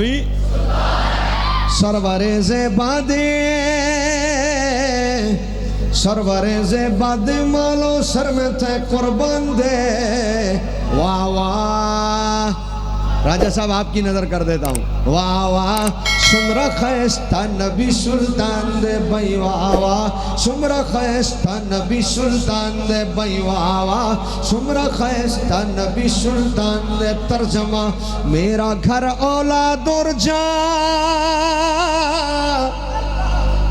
نبی سرور زیبادے سرور زیبادے مالو سر میں تھے قربان دے واہ واہ راجہ صاحب آپ کی نظر کر دیتا ہوں واہ واہ سمرا خیستہ نبی سلطان دے بھائی واہ واہ سمرا خیستہ نبی سلطان دے بھائی واہ واہ سمرا خیستہ نبی سلطان دے ترجمہ میرا گھر اولاد اور جان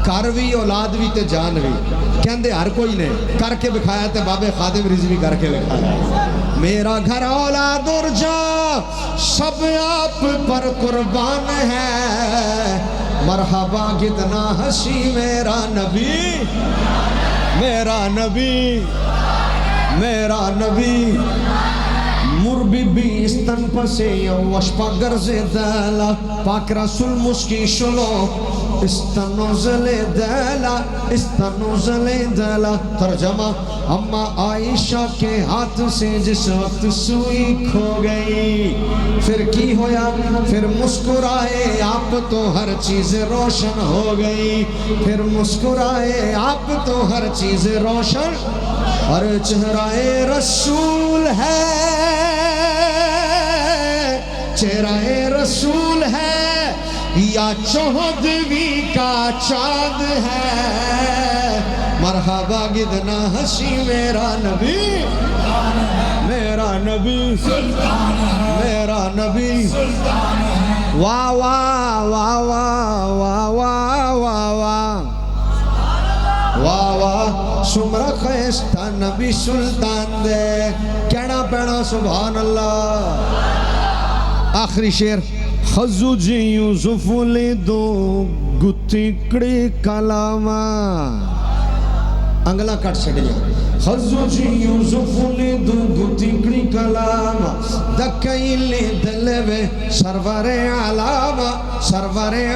کاروی اولاد بھی تے جان بھی کہندے ہر کوئی نے کر کے بکھایا تے بابے خادم رضوی کر کے بکھایا میرا گھر اولاد اور جان سب آپ پر قربان ہے مرحبا کتنا ہنسی میرا نبی میرا نبی میرا نبی مربی بی استن پسے وشپا گرز دالا پاک رسول مسکی شلو استنوزل دالا ترجمہ اما عائشہ کے ہاتھ سے جس وقت سوئی کھو گئی پھر کی ہویا پھر مسکرائے آپ تو ہر چیز روشن ہو گئی پھر مسکرائے آپ تو ہر چیز روشن اور چہرہ رسول ہے چہرہ رسول ہے یا چودھویں کا چاند ہے مرحبا کتنا ہنسی میرا نبی میرا نبی میرا نبی واہ واہ واہ واہ واہ واہ واہ واہ واہ واہ سمرا خیستہ نبی سلطان دے کہنا پینا سبحان اللہ آخری شعر خزو جی یوسف لے دو گتکڑی کلاما انگلا کٹ چھڑیا خزو جی یوسف لے دو گتکڑی کلاما دکائی لے دلوے سرور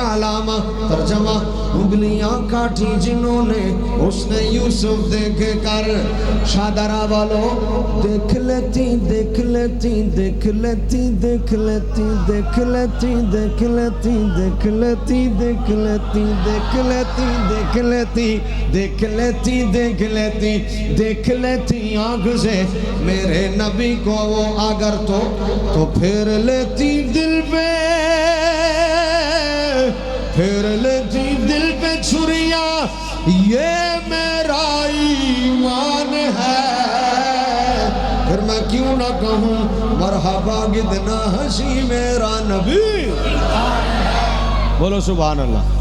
علامہ ترجمہ انگلیاں کاٹی جنہوں نے اس نے یوسف دیکھ کر شادرہ والو دیکھ لیتی دیکھ لیتی دیکھ لیتی دیکھ لیتی دیکھ لیتی دیکھ لیتی دیکھ لیتی دیکھ لیتی دیکھ لیتی دیکھ لیتی دیکھ لیتی دیکھ لیتی دیکھ لیتی آنکھ سے میرے نبی کو وہ اگر تو پھر لیتی دل پہ پھر لیتی دل پہ چھریا یہ میرا ایمان ہے پھر میں کیوں نہ کہوں مرحبا کتنا ہنسی میرا نبی بولو سبحان اللہ